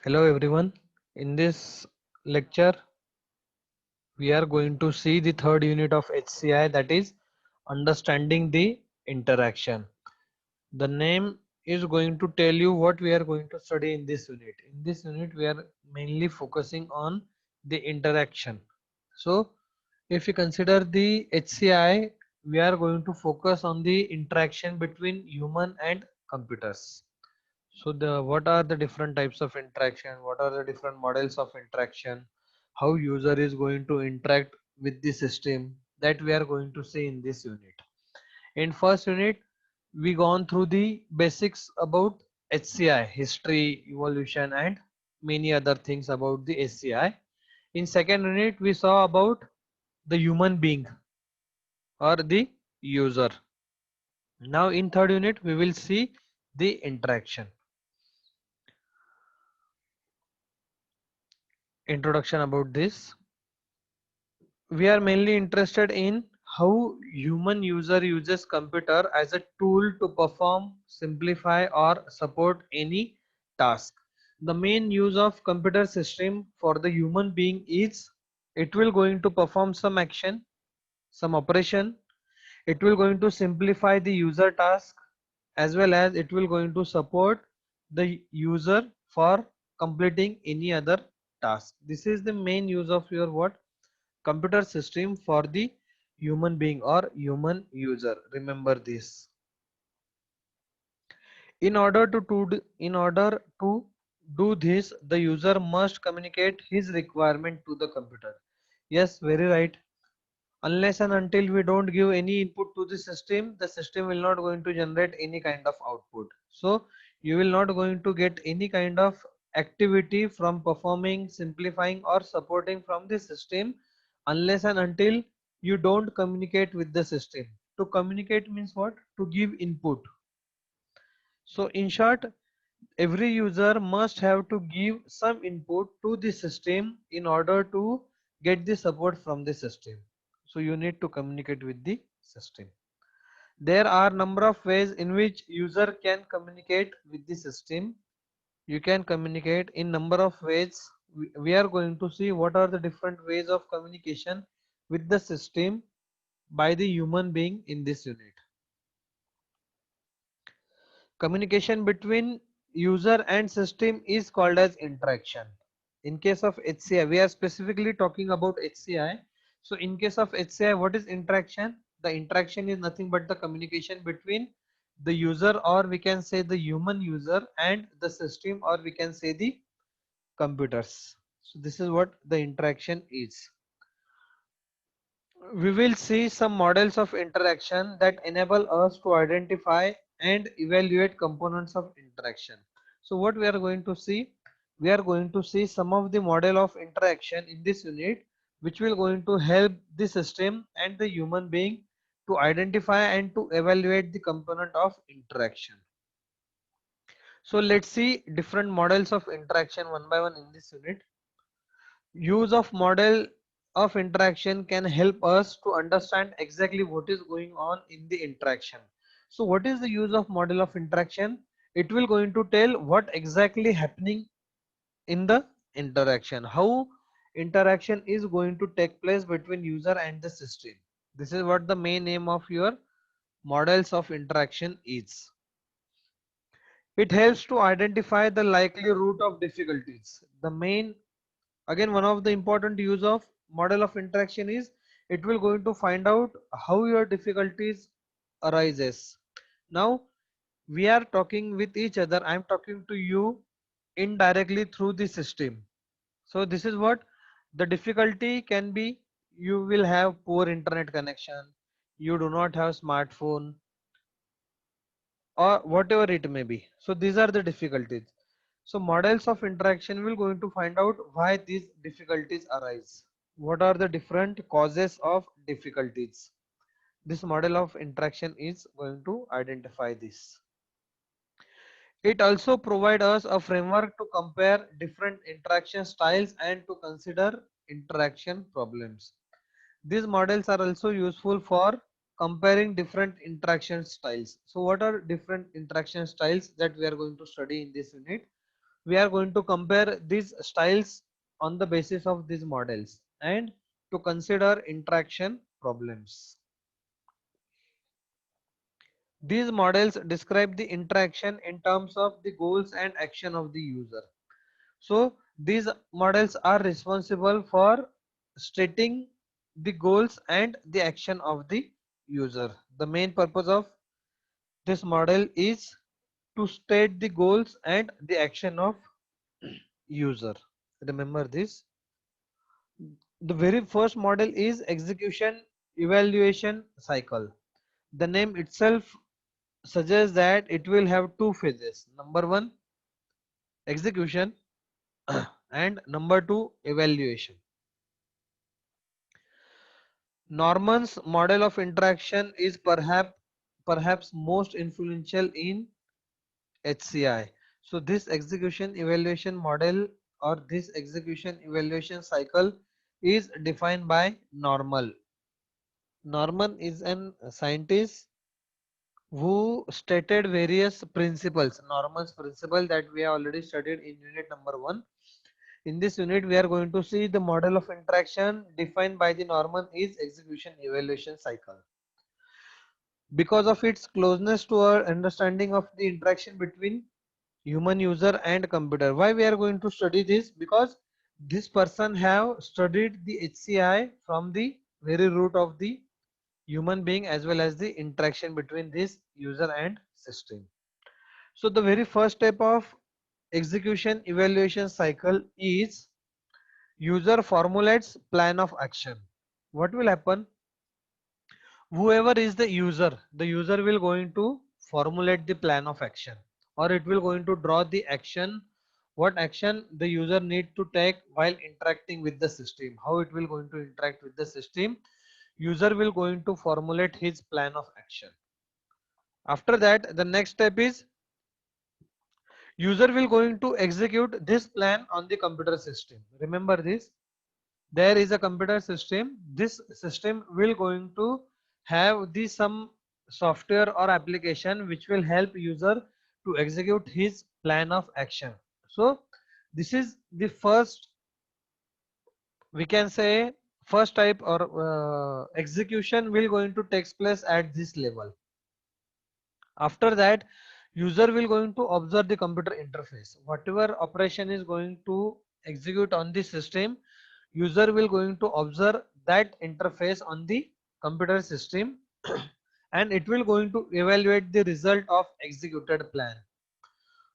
Hello everyone. In this lecture, we are going to see the third unit of HCI, that is understanding the interaction. The name is going to tell you what we are going to study in this unit. In this unit, we are mainly focusing on the interaction. So, if you consider the HCI, we are going to focus on the interaction between human and computers. So the what are the different types of interaction? What are the different models of interaction? How user is going to interact with the system, that we are going to see in this unit. In first unit, we gone through the basics about HCI, history, evolution, and many other things about the HCI. In second unit, we saw about the human being or the user. Now in third unit, we will see the interaction. Introduction about this. We are mainly interested in how human user uses computer as a tool to perform, simplify or support any task. The main use of computer system for the human being is it will going to perform some action, some operation. It will going to simplify the user task, as well as it will going to support the user for completing any other task. This is the main use of your what computer system for the human being or human user. Remember this. In order to do this, the user must communicate his requirement to the computer. Yes, very right. Unless and until we don't give any input to the system will not going to generate any kind of output. So you will not going to get any kind of activity from performing, simplifying or supporting from the system unless and until you don't communicate with the system. To communicate means what? To give input. So in short, every user must have to give some input to the system in order to get the support from the system. So you need to communicate with the system. There are number of ways in which user can communicate with the system. You can communicate in number of ways. We are going to see what are the different ways of communication with the system by the human being in this unit. Communication between user and system is called as interaction. In case of HCI, we are specifically talking about HCI. So in case of HCI, what is interaction? The interaction is nothing but the communication between the user, or we can say the human user, and the system, or we can say the computers. So this is what the interaction is. We will see some models of interaction that enable us to identify and evaluate components of interaction. So what we are going to see? We are going to see some of the model of interaction in this unit which will going to help the system and the human being to identify and to evaluate the component of interaction. So let's see different models of interaction one by one in this unit. Use of model of interaction can help us to understand exactly what is going on in the interaction. So what is the use of model of interaction? It will going to tell what exactly happening in the interaction, how interaction is going to take place between user and the system. This is what the main aim of your models of interaction is. It helps to identify the likely root of difficulties. The main, again, one of the important use of model of interaction is it will going to find out how your difficulties arises. Now we are talking with each other. I am talking to you indirectly through the system. So this is what the difficulty can be. You will have poor internet connection, you do not have smartphone, or whatever it may be. So these are the difficulties. So models of interaction will going to find out why these difficulties arise. What are the different causes of difficulties? This model of interaction is going to identify this. It also provides us a framework to compare different interaction styles and to consider interaction problems. These models are also useful for comparing different interaction styles. So what are different interaction styles that we are going to study in this unit? we are going to compare these styles on the basis of these models and to consider interaction problems. These models describe the interaction in terms of the goals and action of the user. So these models are responsible for stating the goals and the action of the user. The main purpose of this model is to state the goals and the action of user. Remember this. The very first model is execution evaluation cycle. The name itself suggests that it will have two phases. Number one, execution and number two, evaluation. Norman's model of interaction is perhaps most influential in HCI. So this execution evaluation model or this execution evaluation cycle is defined by Norman. Norman is an scientist who stated various principles. Norman's principle that we have already studied in unit number 1. In this unit we are going to see the model of interaction defined by the Norman is execution evaluation cycle. Because of its closeness to our understanding of the interaction between human user and computer. Why we are going to study this? Because this person have studied the HCI from the very root of the human being as well as the interaction between this user and system. So the very first step of execution evaluation cycle is user formulates plan of action. What will happen? Whoever is the user will going to formulate the plan of action, or it will going to draw the action, what action the user need to take while interacting with the system, how it will going to interact with the system. User will going to formulate his plan of action. After that, the next step is user will going to execute this plan on the computer system. Remember this, there is a computer system. This system will going to have the some software or application which will help user to execute his plan of action. So this is the first, we can say, first type or execution will going to takes place at this level. After that, user will going to observe the computer interface. Whatever operation is going to execute on the system, user will going to observe that interface on the computer system and it will going to evaluate the result of executed plan.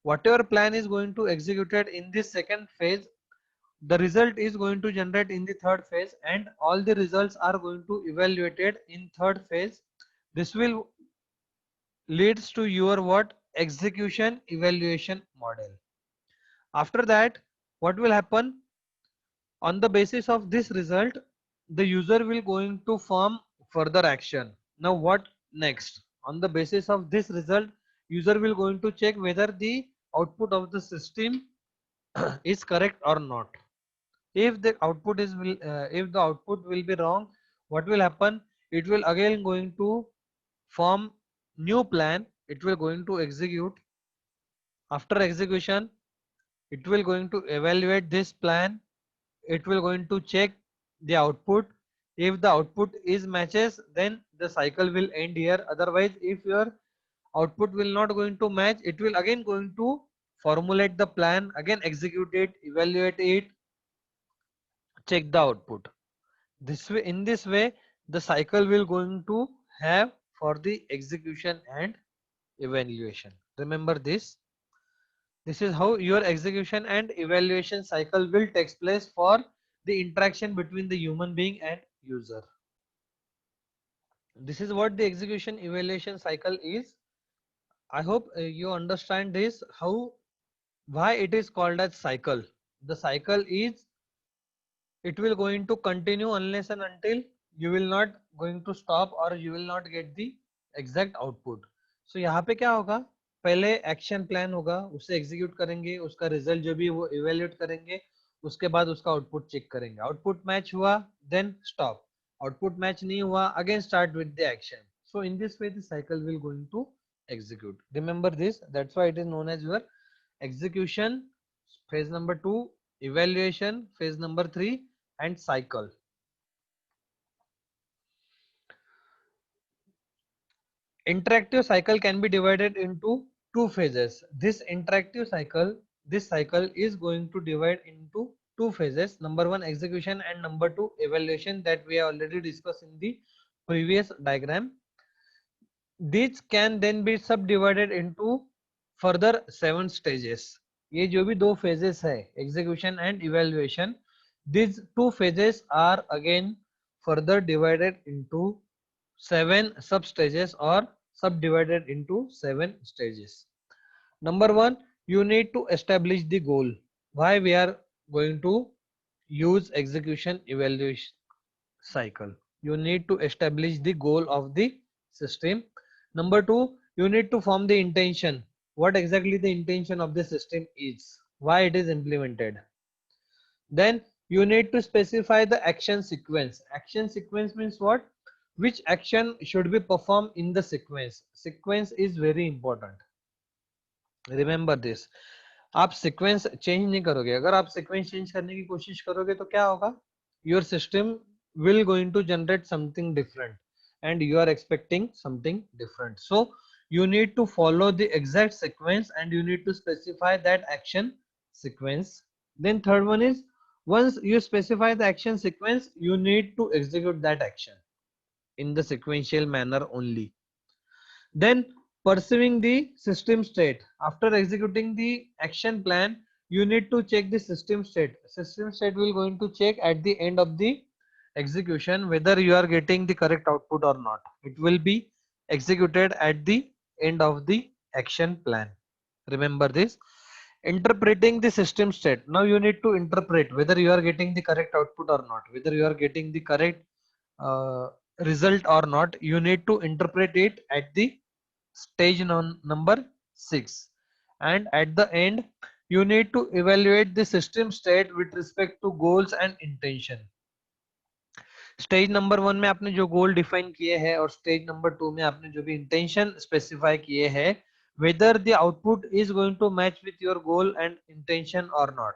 Whatever plan is going to executed in this second phase, the result is going to generate in the third phase and all the results are going to evaluated in third phase. This will leads to your what? Execution evaluation model. After that, what will happen? On the basis of this result, the user will going to form further action. Now what next? On the basis of this result, user will going to check whether the output of the system is correct or not. If the output is if the output will be wrong, what will happen? It will again going to form new plan. It will going to execute. After execution, it will going to evaluate this plan. It will going to check the output. If the output is matches, then the cycle will end here. Otherwise, if your output will not going to match, it will again going to formulate the plan, again execute it, evaluate it, check the output. This way, in this way, the cycle will going to have for the execution and evaluation. Remember this. This is how your execution and evaluation cycle will take place for the interaction between the human being and user. This is what the execution evaluation cycle is. I hope you understand this, how, why it is called as cycle. The cycle is, it will going to continue unless and until you will not going to stop or you will not get the exact output. So यहाँ पे क्या होगा, पहले action plan होगा, उसे execute करेंगे, उसका result जो भी वो इवेल्युएट करेंगे, उसके बाद उसका आउटपुट चेक करेंगे. आउटपुट मैच हुआ, देन स्टॉप. आउटपुट मैच नहीं हुआ, again start with the action. So in this way the cycle will going to execute. Remember this, that's why it is known as your execution phase number 2 evaluation, phase number 3 and cycle. Interactive cycle can be divided into two phases. This cycle is going to divide into two phases. Number 1 execution and number 2 evaluation, that we have already discussed in the previous diagram. These can then be subdivided into further 7 stages. ये जो भी दो phases है, execution and evaluation, these two phases are again further divided into 7 sub stages or subdivided into 7 stages. Number 1, you need to establish the goal. Why we are going to use execution evaluation cycle? You need to establish the goal of the system. Number 2, you need to form the intention. What exactly the intention of the system is, why it is implemented. Then you need to specify the action sequence. Action sequence means what? Which action should be performed in the sequence. Sequence is very important. Remember this. आप sequence change नहीं करोगे. अगर आप sequence change करने की कोशिश करोगे तो क्या होगा? Your system will going to generate something different and you are expecting something different. So you need to follow the exact sequence and you need to specify that action sequence. Then third one is, once you specify the action sequence, you need to execute that action in the sequential manner only. Then pursuing the system state. After executing the action plan, you need to check the system state. System state will going to check at the end of the execution whether you are getting the correct output or not. It will be executed at the end of the action plan. Remember this. Interpreting the system state. Now you need to interpret whether you are getting the correct output or not, whether you are getting the correct uh, result or not. You need to interpret it at the stage number 6, and at the end you need to evaluate the system state with respect to goals and intention. Stage number 1 में आपने जो गोल define किए हैं और stage number 2 में आपने जो भी इंटेंशन स्पेसिफाई किए हैं, whether the output is going to match with your goal and intention or not.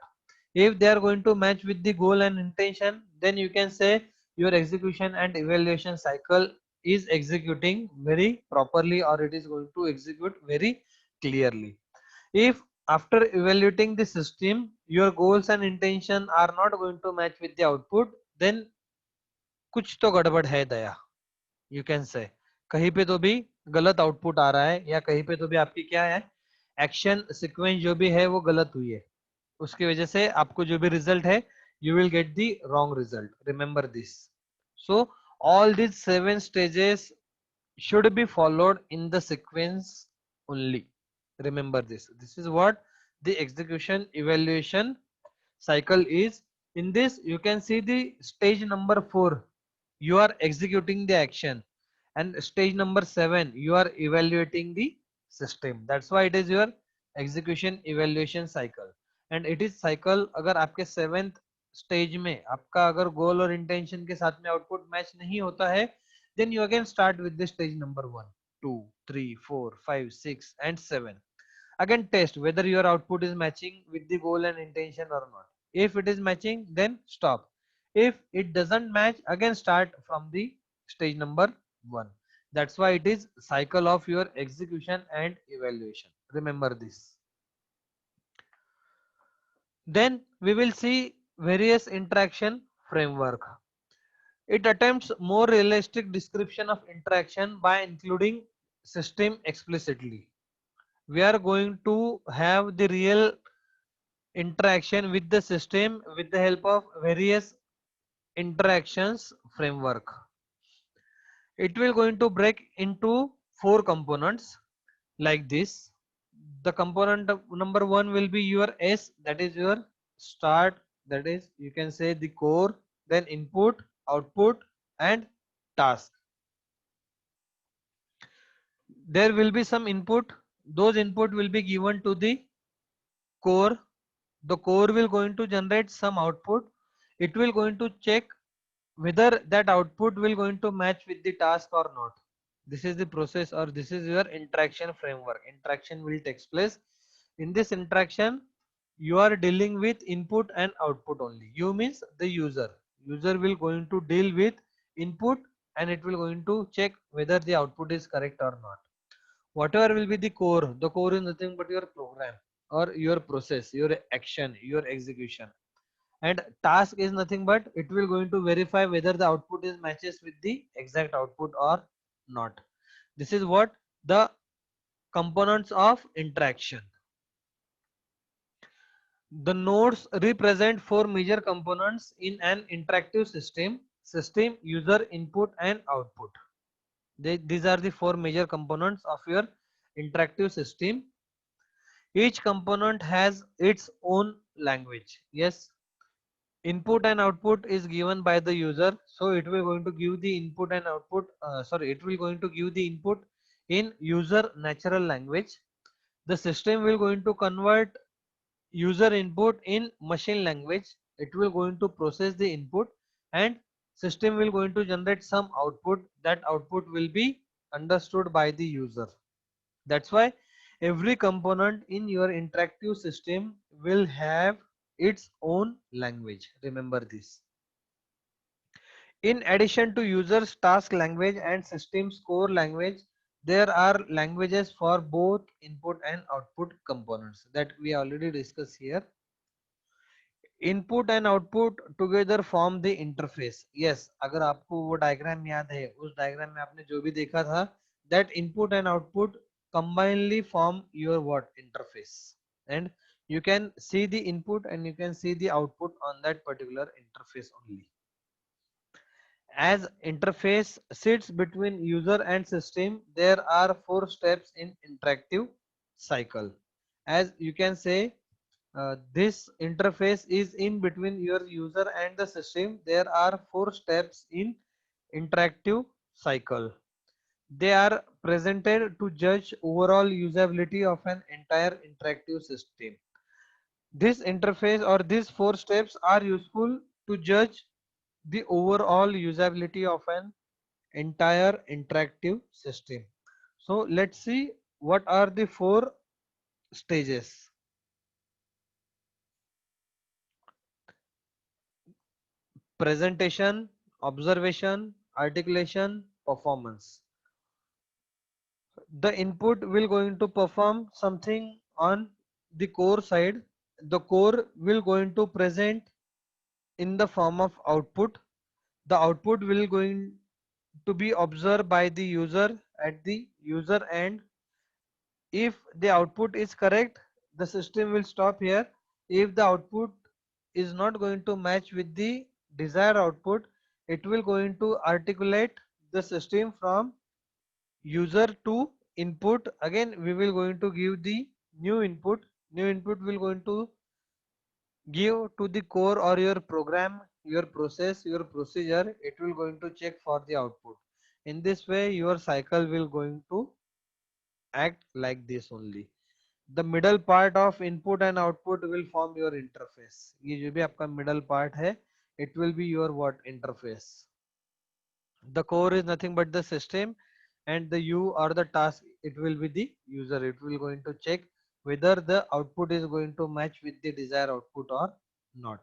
If they are going to match with the goal and intention, then you can say your execution and evaluation cycle is executing very properly or it is going to execute very clearly. If after evaluating the system your goals and intention are not going to match with the output, then कुछ तो गड़बड़ है दया. You can say कहीं पे तो भी गलत output आ रहा है या कहीं पे तो भी आपकी क्या है, एक्शन सीक्वेंस जो भी है वो गलत हुई है, उसकी वजह से आपको जो भी रिजल्ट है you will get the wrong result. Remember this. So all these 7 stages should be followed in the sequence only. Remember this. This is what the execution evaluation cycle is. In this you can see the stage number 4, you are executing the action, and stage number 7 you are evaluating the system. That's why it is your execution evaluation cycle. And it is cycle, अगर आपके 7th stage में आपका अगर goal और intention के साथ में output match नहीं होता है, then you again start with the stage number 1, 2, 3, 4, 5, 6 and 7. Again test whether your output is matching with the goal and intention or not. If it is matching, then stop. If it doesn't match, again start from the stage number 1. That's why it is cycle of your execution and evaluation. Remember this. Then we will see various interaction framework. It attempts more realistic description of interaction by including system explicitly. We are going to have the real interaction with the system with the help of various interactions framework. It will going to break into 4 components like this. The component number 1 will be your S, that is your start, that is you can say the core, then input, output and task. There will be some input, those input will be given to the core. The core will going to generate some output. It will going to check whether that output will going to match with the task or not. This is the process, or this is your interaction framework. Interaction will take place. In this interaction you are dealing with input and output only. You means the user. User will going to deal with input and it will going to check whether the output is correct or not. Whatever will be the core is nothing but your program or your process, your action, your execution. And task is nothing but it will going to verify whether the output is matches with the exact output or not. This is what the components of interaction. The nodes represent four major components in an interactive system: system, user, input and output. These are the four major components of your interactive system. Each component has its own language. Yes, input and output is given by the user, so it will going to give the input and output, it will going to give the input in user natural language. The system will going to convert user input in machine language. It will going to process the input and system will going to generate some output. That output will be understood by the user. That's why every component in your interactive system will have its own language. Remember this. In addition to users task language and system's core language, there are languages for both input and output components that we already discussed here. Input and output together form the interface. Yes, अगर आपको वो diagram याद है, उस diagram में आपने जो भी देखा था, that input and output combinedly form your what interface, and you can see the input and you can see the output on that particular interface only. As interface sits between user and system, there are four steps in interactive cycle. As you can say, this interface is in between your user and the system. There are four steps in interactive cycle. They are presented to judge overall usability of an entire interactive system. This interface or these four steps are useful to judge the overall usability of an entire interactive system. So let's see what are the four stages. Presentation, observation, articulation, performance. The input will going to perform something on the core side. The core will going to present in the form of output. The output will going to be observed by the user at the user end. If the output is correct, the system will stop here. If the output is not going to match with the desired output, it will going to articulate the system from user to input. Again we will going to give the new input. New input will going to give to the core or your program, your process, your procedure. It will going to check for the output. In this way your cycle will going to act like this only. The middle part of input and output will form your interface. ये जो भी आपका middle part है, it will be your what interface. The core is nothing but the system, and the you or the task, it will be the user. It will going to check whether the output is going to match with the desired output or not.